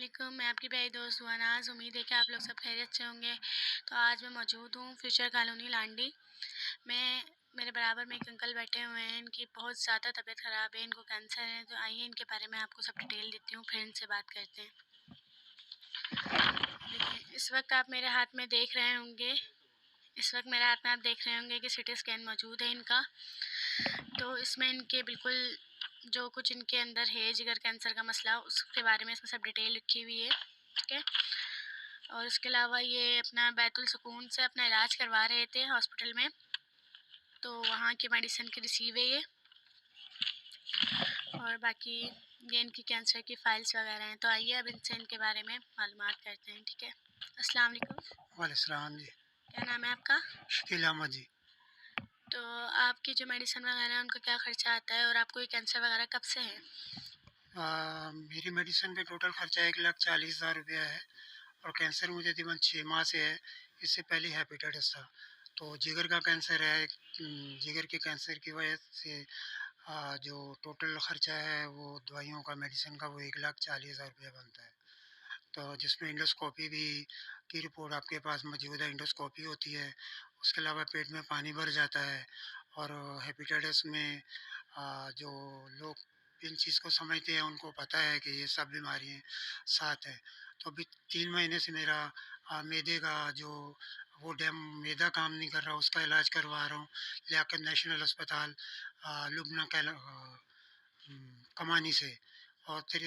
वालेकुम, मैं आपकी प्यारी दोस्त सुहानाज़। उम्मीद है कि आप लोग सब खैरियत से होंगे। तो आज मैं मौजूद हूँ फ्यूचर कॉलोनी लांडी में। मेरे बराबर में एक अंकल बैठे हुए हैं, इनकी बहुत ज़्यादा तबीयत ख़राब है, इनको कैंसर है। तो आइए इनके बारे में आपको सब डिटेल देती हूँ, फिर इनसे बात करते हैं। देखिए, इस वक्त आप मेरे हाथ में देख रहे होंगे कि सिटी स्कैन मौजूद है इनका। तो इसमें इनके बिल्कुल जो कुछ इनके अंदर है जिगर कैंसर का मसला, उसके बारे में इसमें सब डिटेल लिखी हुई है, ठीक है। और उसके अलावा ये अपना बैतुल सुकून से अपना इलाज करवा रहे थे हॉस्पिटल में, तो वहाँ की मेडिसिन की रिसीव है ये। और बाकी ये इनकी कैंसर की फ़ाइल्स वगैरह हैं। तो आइए अब इनसे इनके बारे में मालूमात करते हैं, ठीक है। अस्सलाम वालेकुम। वालेकुम जी। क्या नाम है आपका? शकील अहमद जी। तो आपकी जो मेडिसिन वगैरह है उनका क्या ख़र्चा आता है और आपको ये कैंसर वगैरह कब से है? मेरी मेडिसिन पे टोटल खर्चा 1,40,000 रुपया है और कैंसर मुझे तकरीबन 6 माह से है। इससे पहले हेपेटाइटिस था, तो जिगर का कैंसर है। जिगर के कैंसर की वजह से जो टोटल खर्चा है वो दवाइयों का, मेडिसिन का, वो 1,40,000 रुपया बनता है। तो जिसमें एंडोस्कोपी भी की रिपोर्ट आपके पास मौजूद है। एंडोस्कोपी होती है, उसके अलावा पेट में पानी भर जाता है। और हेपेटाइटिस में जो लोग इन चीज़ को समझते हैं उनको पता है कि ये सब बीमारियाँ साथ हैं। तो अभी 3 महीने से मेरा मैदे का जो वो डैम मैदा काम नहीं कर रहा, उसका इलाज करवा रहा हूँ लियाकत नेशनल अस्पताल लुबना कमानी से। और फिर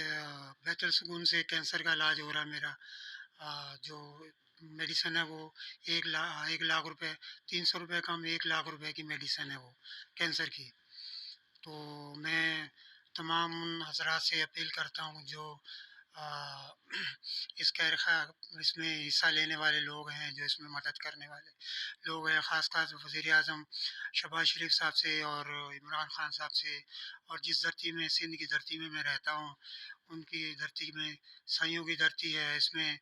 बैतुल सुकून से कैंसर का इलाज हो रहा है मेरा। जो मेडिसिन है वो 1 लाख रुपए, 300 रुपये कम, 1 लाख रुपए की मेडिसिन है वो कैंसर की। तो मैं तमाम उन हज़रात से अपील करता हूँ जो आ, इस इसमें हिस्सा लेने वाले लोग हैं, जो इसमें मदद करने वाले लोग हैं, ख़ास वज़ीर आज़म शहबाज शरीफ साहब से और इमरान ख़ान साहब से। और जिस धरती में, सिंध की धरती में मैं रहता हूँ, उनकी धरती में, साइयों की धरती है, इसमें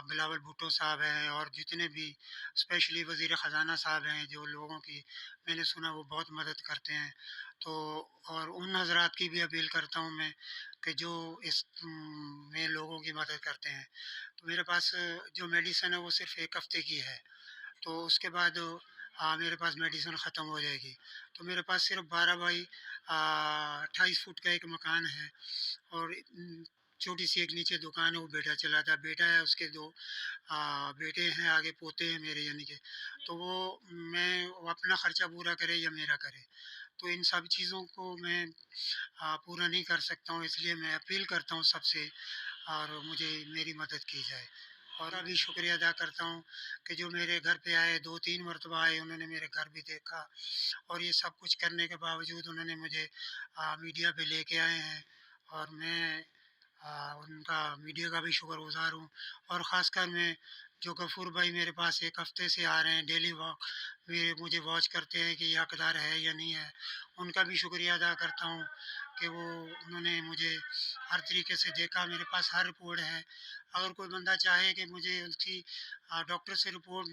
बिलावल भुट्टो साहब हैं और जितने भी स्पेशली वज़ीर ख़जाना साहब हैं, जो लोगों की मैंने सुना वो बहुत मदद करते हैं। तो और उन हज़रात की भी अपील करता हूँ मैं कि जो इस में लोगों की मदद करते हैं। तो मेरे पास जो मेडिसिन है वो सिर्फ़ 1 हफ़्ते की है, तो उसके बाद मेरे पास मेडिसिन ख़त्म हो जाएगी। तो मेरे पास सिर्फ़ 12 बाई 28 फुट का एक मकान है और छोटी-सी एक नीचे दुकान है, वो बेटा चलाता है। बेटा है, उसके 2 बेटे हैं, आगे पोते हैं मेरे यानी कि। तो वो अपना ख़र्चा पूरा करे या मेरा करे, तो इन सब चीज़ों को मैं पूरा नहीं कर सकता हूँ, इसलिए मैं अपील करता हूँ सबसे और मुझे मेरी मदद की जाए। और अभी शुक्रिया अदा करता हूँ कि जो मेरे घर पे आए, 2-3 मरतबा आए, उन्होंने मेरे घर भी देखा और ये सब कुछ करने के बावजूद उन्होंने मुझे मीडिया पे लेके आए हैं और मैं उनका मीडिया का भी शुक्रगुज़ार हूँ। और ख़ासकर मैं जो गफ़ूर भाई मेरे पास 1 हफ़्ते से आ रहे हैं, डेली मुझे वॉच करते हैं कि ये हकदार है या नहीं है, उनका भी शुक्रिया अदा करता हूँ कि उन्होंने मुझे हर तरीके से देखा। मेरे पास हर रिपोर्ट है। अगर कोई बंदा चाहे कि मुझे उसकी डॉक्टर से रिपोर्ट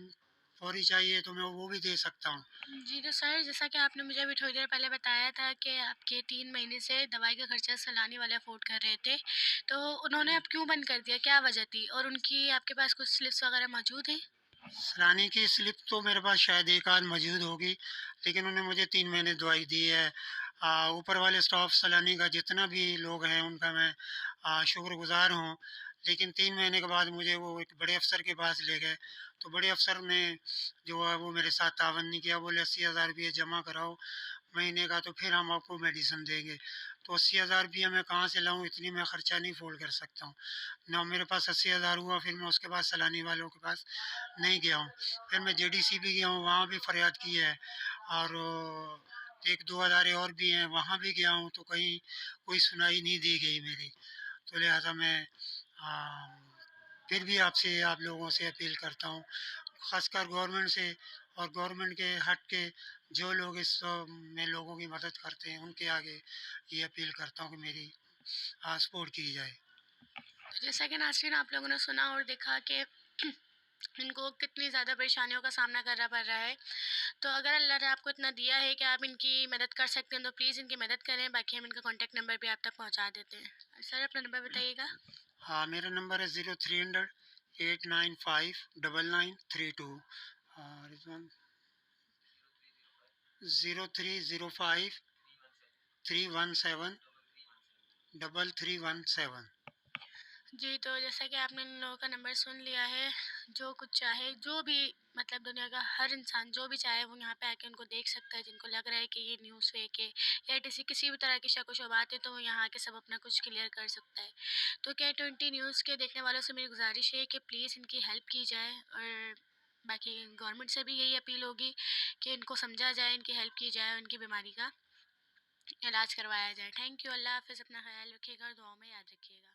फ़ौरी चाहिए तो मैं वो भी दे सकता हूँ। जी, तो सर जैसा कि आपने मुझे अभी थोड़ी देर पहले बताया था कि आपके 3 महीने से दवाई का खर्चा सैलानी वाले अफ़ोर्ड कर रहे थे, तो उन्होंने अब क्यों बंद कर दिया? क्या वजह थी? और उनकी आपके पास कुछ स्लिप्स वगैरह मौजूद हैं? सलानी की स्लिप तो मेरे पास शायद एक आध मौजूद होगी, लेकिन उन्होंने मुझे 3 महीने दवाई दी है। ऊपर वाले स्टाफ सलानी का जितना भी लोग हैं उनका मैं शुक्रगुज़ार हूँ। लेकिन 3 महीने के बाद मुझे वो एक बड़े अफ़सर के पास ले गए, तो बड़े अफ़सर ने जो है वो मेरे साथ तावन नहीं किया। बोले 80,000 रुपये जमा कराओ महीने का, तो फिर हम आपको मेडिसिन देंगे। तो 80,000 रुपया मैं कहाँ से लाऊँ? इतनी मैं खर्चा नहीं फ़ोर्ड कर सकता हूँ। ना मेरे पास 80,000 हुआ, फिर मैं उसके बाद सैलानी वालों के पास नहीं गया हूँ। फिर मैं जेडीसी भी गया हूँ, वहाँ भी फ़रियाद की है। और 1-2 अदारे और भी हैं, वहाँ भी गया हूँ, तो कहीं कोई सुनाई नहीं दी गई मेरी। तो लिहाज़ा मैं फिर भी आपसे, आप लोगों से अपील करता हूँ, ख़ासकर गवर्नमेंट से, और गवर्नमेंट के हट के जो लोग इस में लोगों की मदद करते हैं, उनके आगे ये अपील करता हूँ कि मेरी सपोर्ट की जाए। तो जैसा कि नाज़रीन आप लोगों ने सुना और देखा कि इनको कितनी ज़्यादा परेशानियों का सामना करना पड़ रहा है। तो अगर अल्लाह ने आपको इतना दिया है कि आप इनकी मदद कर सकते हैं, तो प्लीज़ इनकी मदद करें। बाकी हम इनका कॉन्टैक्ट नंबर भी आप तक पहुँचा देते हैं। सर अपना नंबर बताइएगा। हाँ, मेरा नंबर है 0300 895 9932 और रिजवान 0305 317 3317। जी, तो जैसा कि आपने इन लोगों का नंबर सुन लिया है, जो कुछ चाहे, जो भी मतलब दुनिया का हर इंसान जो भी चाहे वो यहाँ पे आके उनको देख सकता है, जिनको लग रहा है कि ये न्यूज़ फेक है या किसी भी तरह की शक-व-शुबात है, तो वो यहाँ आके सब अपना कुछ क्लियर कर सकता है। तो K20 न्यूज़ के देखने वालों से मेरी गुज़ारिश है कि प्लीज़ इनकी हेल्प की जाए, और बाकी गवर्नमेंट से भी यही अपील होगी कि इनको समझा जाए, इनकी हेल्प की जाए, उनकी बीमारी का इलाज करवाया जाए। थैंक यू, अल्लाह हाफ़िज़, अपना ख़्याल रखिएगा और दुआओं में याद रखिएगा।